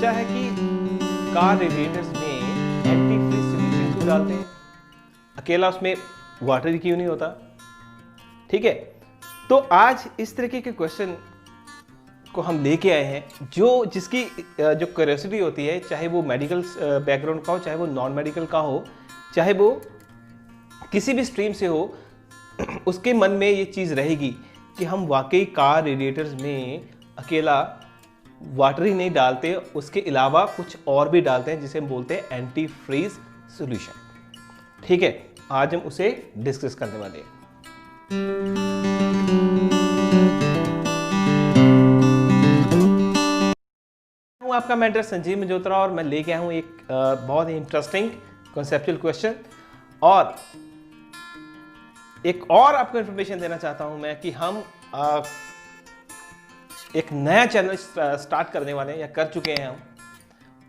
सोचा है कि कार रेडिएटर्स में एंटी फ्रीज सॉल्यूशन क्यों डालते हैं, अकेला उसमें वाटर क्यों नहीं होता। ठीक है, तो आज इस तरीके के क्वेश्चन को हम लेके आए हैं जिसकी जो क्यूरियोसिटी होती है, चाहे वो मेडिकल बैकग्राउंड का हो, चाहे वो नॉन मेडिकल का हो, चाहे वो किसी भी स्ट्रीम से हो, उसके मन में ये चीज़ रहेगी कि हम वाकई कार रेडिएटर्स में अकेला वाटर ही नहीं डालते, उसके अलावा कुछ और भी डालते हैं जिसे हम बोलते हैं एंटी फ्रीज सॉल्यूशन। ठीक है, आज हम उसे डिस्कस करने वाले हैं। हूं आपका मेंटर संजीव मजोत्रा और मैं लेके आया हूं एक बहुत ही इंटरेस्टिंग कॉन्सेप्चुअल क्वेश्चन, और एक और आपको इंफॉर्मेशन देना चाहता हूं मैं कि हम एक नया चैनल स्टार्ट करने वाले हैं या कर चुके हैं हम।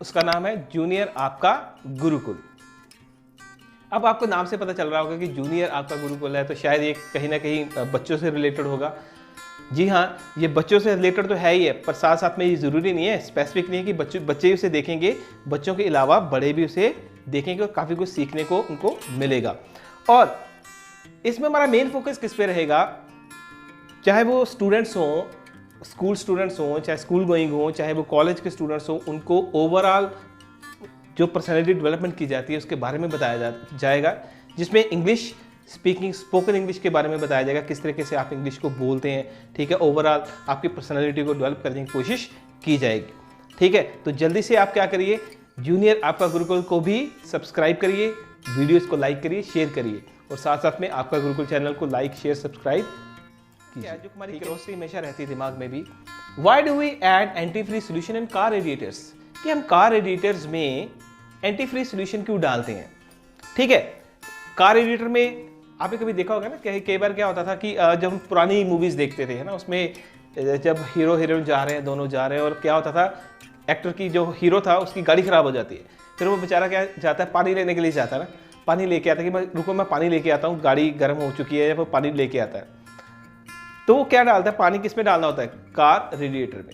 उसका नाम है जूनियर आपका गुरुकुल। अब आपको नाम से पता चल रहा होगा कि जूनियर आपका गुरुकुल है, तो शायद ये कहीं ना कहीं बच्चों से रिलेटेड होगा। जी हाँ, ये बच्चों से रिलेटेड तो है ही है, पर साथ साथ में ये ज़रूरी नहीं है, स्पेसिफिक नहीं है कि बच्चे उसे देखेंगे, बच्चों के अलावा बड़े भी उसे देखेंगे और काफ़ी कुछ सीखने को उनको मिलेगा। और इसमें हमारा मेन फोकस किस पे रहेगा, चाहे वो स्टूडेंट्स हों, स्कूल स्टूडेंट्स हों, चाहे स्कूल गोइंग हों, चाहे वो कॉलेज के स्टूडेंट्स हों, उनको ओवरऑल जो पर्सनैलिटी डेवलपमेंट की जाती है उसके बारे में बताया जाएगा, जिसमें इंग्लिश स्पीकिंग, स्पोकन इंग्लिश के बारे में बताया जाएगा, किस तरीके से आप इंग्लिश को बोलते हैं। ठीक है, ओवरऑल आपकी पर्सनैलिटी को डेवलप करने की कोशिश की जाएगी। ठीक है, तो जल्दी से आप क्या करिए, जूनियर आपका गुरुकुल को भी सब्सक्राइब करिए, वीडियोस को लाइक करिए, शेयर करिए, और साथ साथ में आपका गुरुकुल चैनल को लाइक शेयर सब्सक्राइब कीजिए। जो हमारी क्यूरियोसिटी हमेशा रहती है दिमाग में भी, why do we add anti freeze solution in car radiators, कि हम कार रेडिएटर्स में एंटी फ्रीज सॉल्यूशन क्यों डालते हैं। ठीक है, कार रेडिएटर में आपने कभी देखा होगा ना, कई बार क्या होता था कि जब हम पुरानी मूवीज देखते थे है ना, उसमें जब हीरो हीरोइन जा रहे हैं, दोनों जा रहे हैं, और क्या होता था, एक्टर की जो हीरो था उसकी गाड़ी खराब हो जाती है, फिर वो बेचारा क्या जाता है, पानी लेने के लिए जाता है ना, पानी लेके आता है कि रुको मैं पानी लेके आता हूँ, गाड़ी गर्म हो चुकी है, वो पानी लेके आता है। तो वो क्या डालता है, पानी किस में डालना होता है, कार रेडिएटर में।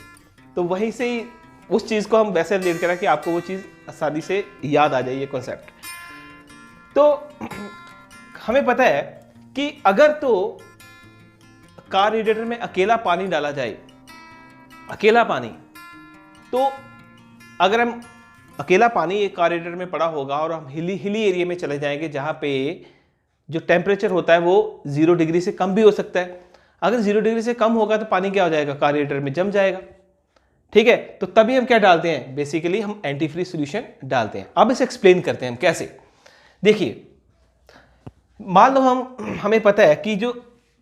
तो वहीं से ही उस चीज़ को हम वैसे रिलेट करें कि आपको वो चीज़ आसानी से याद आ जाए, ये कॉन्सेप्ट। तो हमें पता है कि अगर तो कार रेडिएटर में अकेला पानी डाला जाए, अकेला पानी, तो अगर हम अकेला पानी एक कार रेडिएटर में पड़ा होगा और हम हिली एरिया में चले जाएंगे जहां पे जो टेम्परेचर होता है वो 0 डिग्री से कम भी हो सकता है। अगर 0 डिग्री से कम होगा तो पानी क्या हो जाएगा, कार रेडिएटर में जम जाएगा। ठीक है, तो तभी हम क्या डालते हैं, बेसिकली हम एंटी फ्रीज सॉल्यूशन डालते हैं। अब इसे एक्सप्लेन करते हैं हम कैसे। देखिए, मान लो हमें पता है कि जो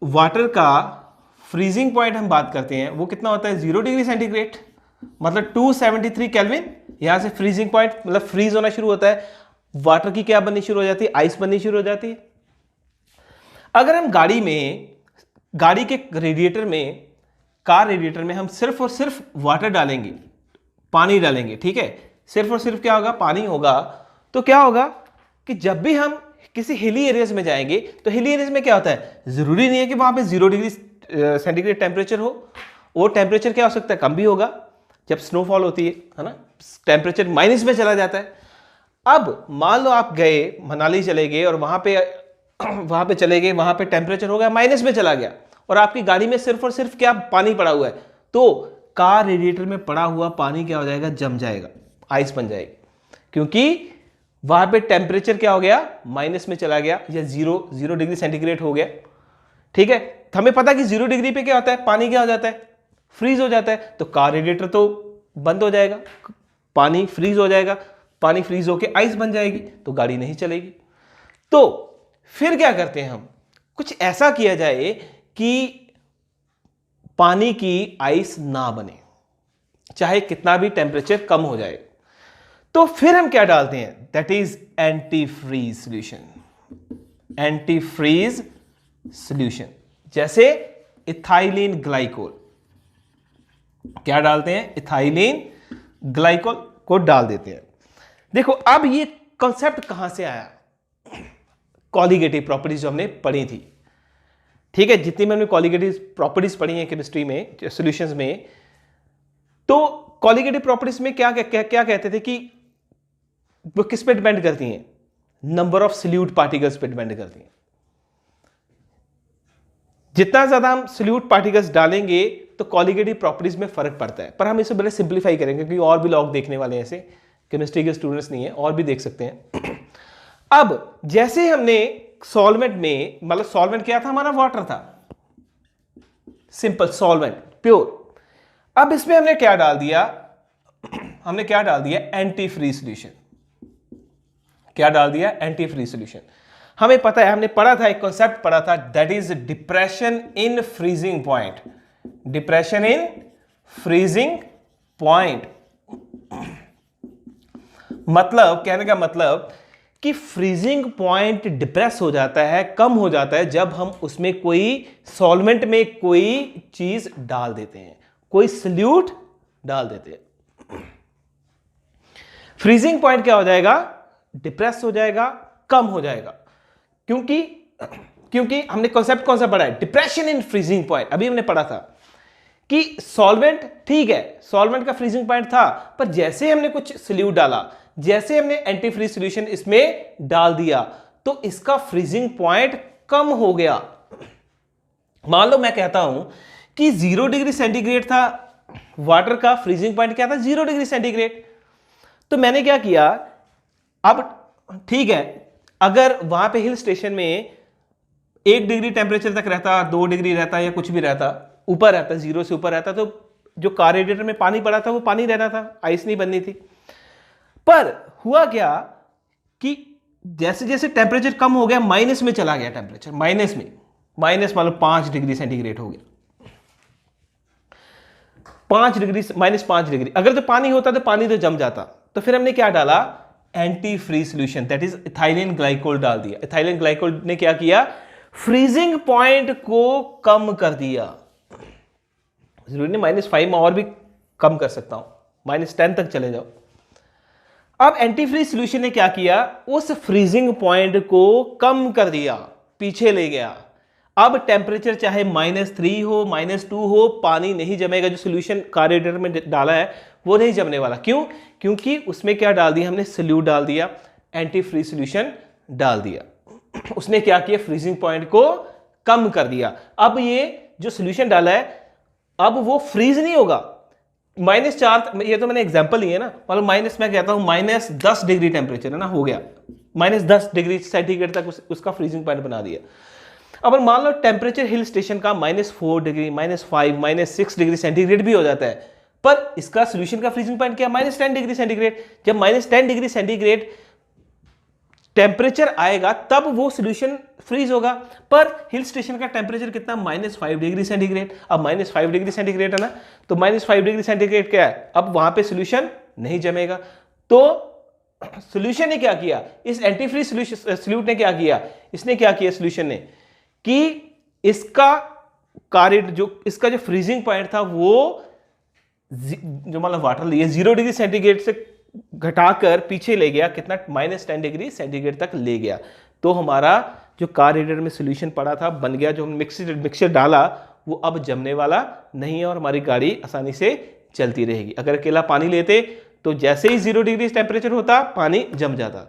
वाटर का फ्रीजिंग पॉइंट हम बात करते हैं वो कितना होता है, 0 डिग्री सेंटीग्रेड, मतलब 273 केल्विन। यहां से फ्रीजिंग पॉइंट मतलब फ्रीज होना शुरू होता है, वाटर की क्या बननी शुरू हो जाती है, आइस बननी शुरू हो जाती है। अगर हम गाड़ी के रेडिएटर में, कार रेडिएटर में हम सिर्फ और सिर्फ वाटर डालेंगे, पानी डालेंगे, ठीक है, सिर्फ और सिर्फ क्या होगा, पानी होगा, तो क्या होगा कि जब भी हम किसी हिली एरियाज में जाएंगे तो हिली एरियाज में क्या होता है, जरूरी नहीं है कि वहां पे 0 डिग्री सेंटीग्रेड टेम्परेचर हो, वो टेम्परेचर क्या हो सकता है, कम भी होगा। जब स्नोफॉल होती है ना, टेम्परेचर माइनस में चला जाता है। अब मान लो आप गए, मनाली चले गए और वहां पे चले गए, वहां पे टेम्परेचर हो गया माइनस में चला गया, और आपकी गाड़ी में सिर्फ और सिर्फ क्या, पानी पड़ा हुआ है, तो कार रेडिएटर में पड़ा हुआ पानी क्या हो जाएगा, जम जाएगा, आइस बन जाएगी, क्योंकि वहां पे टेम्परेचर क्या हो गया, माइनस में चला गया, या 0 डिग्री सेंटीग्रेड हो गया। ठीक है, हमें पता कि 0 डिग्री पे क्या होता है, पानी क्या हो जाता है, फ्रीज हो जाता है, तो कार रेडिएटर तो बंद हो जाएगा, पानी फ्रीज हो जाएगा, पानी फ्रीज होके आइस बन जाएगी, तो गाड़ी नहीं चलेगी। तो फिर क्या करते हैं हम, कुछ ऐसा किया जाए कि पानी की आइस ना बने, चाहे कितना भी टेम्परेचर कम हो जाए। तो फिर हम क्या डालते हैं, that is anti freeze solution. Anti freeze solution जैसे इथाइलिन ग्लाइकोल, क्या डालते हैं, इथाइलिन ग्लाइकोल को डाल देते हैं। देखो अब ये कॉन्सेप्ट कहां से आया, कॉलिगेटिव प्रॉपर्टीज जो हमने पढ़ी थी। ठीक है, जितनी मैंने कॉलिगेटिव प्रॉपर्टीज पढ़ी हैं केमिस्ट्री में, सॉल्यूशंस में, तो कॉलिगेटिव प्रॉपर्टीज में क्या क्या, क्या कहते थे कि वो किस पे डिपेंड करती हैं? नंबर ऑफ सल्यूट पार्टिकल्स पे डिपेंड करती हैं। जितना ज्यादा हम सल्यूट पार्टिकल्स डालेंगे तो कॉलिगेटिव प्रॉपर्टीज में फर्क पड़ता है। पर हम इसे पहले सिंप्लीफाई करेंगे क्योंकि और भी लोग देखने वाले हैं, ऐसे केमिस्ट्री के स्टूडेंट्स नहीं है, और भी देख सकते हैं। अब जैसे हमने सॉल्वेंट में, मतलब सॉल्वेंट क्या था हमारा? वाटर था, सिंपल सॉल्वेंट, प्योर। अब इसमें हमने क्या डाल दिया? हमने क्या डाल दिया? Anti freeze solution. क्या डाल दिया? Anti freeze solution. हमें पता है, हमने पढ़ा था, एक कॉन्सेप्ट पढ़ा था, that is depression in freezing point. Depression in freezing point मतलब, कहने का मतलब कि फ्रीजिंग पॉइंट डिप्रेस हो जाता है, कम हो जाता है जब हम उसमें कोई सॉल्वेंट में कोई चीज डाल देते हैं, कोई सल्यूट डाल देते हैं। फ्रीजिंग पॉइंट क्या हो जाएगा? डिप्रेस हो जाएगा, कम हो जाएगा। क्योंकि हमने कॉन्सेप्ट कौन सा पढ़ा है? Depression in freezing point. अभी हमने पढ़ा था कि सॉल्वेंट, ठीक है, सॉल्वेंट का फ्रीजिंग पॉइंट था, पर जैसे हमने कुछ सल्यूट डाला, जैसे हमने एंटी फ्रीज सॉल्यूशन इसमें डाल दिया, तो इसका फ्रीजिंग पॉइंट कम हो गया। मान लो मैं कहता हूं कि 0 डिग्री सेंटीग्रेड था वाटर का, फ्रीजिंग पॉइंट क्या था? 0 डिग्री सेंटीग्रेड। तो मैंने क्या किया, अब ठीक है, अगर वहां पे हिल स्टेशन में 1 डिग्री टेम्परेचर तक रहता, 2 डिग्री रहता, या कुछ भी रहता, ऊपर रहता, 0 से ऊपर रहता, तो जो कार रेडिएटर में पानी पड़ा था वो पानी रहना था, आइस नहीं बननी थी। पर हुआ क्या कि जैसे जैसे टेम्परेचर कम हो गया, माइनस में चला गया टेम्परेचर, माइनस में, माइनस मतलब 5 डिग्री सेंटीग्रेड हो गया, 5 डिग्री, -5 डिग्री। अगर तो पानी होता तो पानी तो जम जाता। तो फिर हमने क्या डाला? Anti freeze solution, that is ethylene glycol डाल दिया। इथाइलिन ग्लाइकोल ने क्या किया? फ्रीजिंग पॉइंट को कम कर दिया। जरूरी नहीं -5 में, और भी कम कर सकता हूं, -10 तक चले जाओ। अब एंटी फ्रीज सॉल्यूशन ने क्या किया? उस फ्रीजिंग पॉइंट को कम कर दिया, पीछे ले गया। अब टेम्परेचर चाहे -3 हो, -2 हो, पानी नहीं जमेगा। जो सॉल्यूशन कार्बोरेटर में डाला है वो नहीं जमने वाला। क्यों? क्योंकि उसमें क्या डाल दिया हमने? सल्यूट डाल दिया, एंटी फ्रीज सॉल्यूशन डाल दिया। उसने क्या किया? फ्रीजिंग पॉइंट को कम कर दिया। अब ये जो सॉल्यूशन डाला है, अब वो फ्रीज नहीं होगा। -4, ये तो मैंने एग्जांपल लिया है ना, मतलब मैं कहता हूं -10 डिग्री टेम्परेचर है ना, हो गया -10 डिग्री सेंटीग्रेड तक उसका फ्रीजिंग पॉइंट बना दिया। अब मान लो टेम्परेचर हिल स्टेशन का -4 डिग्री, -5, -6 डिग्री सेंटीग्रेड भी हो जाता है, पर इसका सॉल्यूशन का फ्रीजिंग पॉइंट क्या? -10 डिग्री सेंटीग्रेड। जब -10 डिग्री सेंटीग्रेड टेम्परेचर आएगा तब वो सॉल्यूशन फ्रीज होगा। पर हिल स्टेशन का टेम्परेचर कितना? -5 डिग्री सेंटीग्रेड। अब -5 डिग्री सेंटीग्रेड है ना, तो -5 डिग्री सेंटीग्रेड क्या है? अब वहां पे सॉल्यूशन नहीं जमेगा। तो सॉल्यूशन ने क्या किया? इस एंटी फ्रीज सॉल्यूट ने क्या किया? इसने क्या किया सॉल्यूशन ने कि इसका इसका जो फ्रीजिंग पॉइंट था वो जो मतलब वाटर लिए 0 डिग्री सेंटीग्रेड से घटाकर पीछे ले गया, कितना? -10 डिग्री सेंटीग्रेड तक ले गया। तो हमारा जो कार रेडिएटर में सॉल्यूशन पड़ा था बन गया, जो मिक्सचर डाला वो अब जमने वाला नहीं है और हमारी गाड़ी आसानी से चलती रहेगी। अगर अकेला पानी लेते तो जैसे ही 0 डिग्री टेम्परेचर होता पानी जम जाता।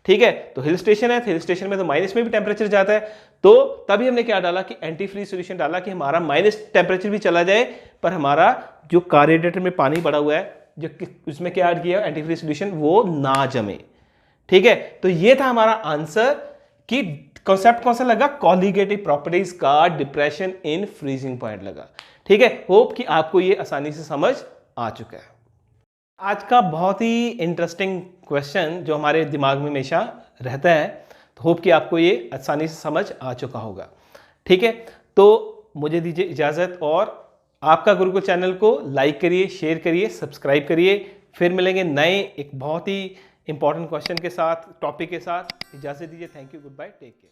ठीक है, तो हिल स्टेशन है, हिल स्टेशन में तो माइनस में भी टेम्परेचर जाता है। तो तभी हमने क्या डाला कि एंटी फ्रीज सॉल्यूशन डाला कि हमारा माइनस टेम्परेचर भी चला जाए, पर हमारा जो कार रेडिएटर में पानी पड़ा हुआ है, जो उसमें क्या ऐड किया एंटी फ्रीज सॉल्यूशन, वो ना जमे। ठीक है, तो ये था हमारा आंसर कि कॉन्सेप्ट कौन सा लगा? कॉलिगेटिव प्रॉपर्टीज का डिप्रेशन इन फ्रीजिंग पॉइंट लगा। ठीक है, होप कि आपको ये आसानी से समझ आ चुका है। आज का बहुत ही इंटरेस्टिंग क्वेश्चन जो हमारे दिमाग में हमेशा रहता है, तो होप कि आपको ये आसानी से समझ आ चुका होगा। ठीक है, तो मुझे दीजिए इजाज़त और आपका गुरुकुल चैनल को लाइक करिए, शेयर करिए, सब्सक्राइब करिए। फिर मिलेंगे नए एक बहुत ही इंपॉर्टेंट क्वेश्चन के साथ, टॉपिक के साथ। इजाज़त दीजिए। Thank you, good bye, take care.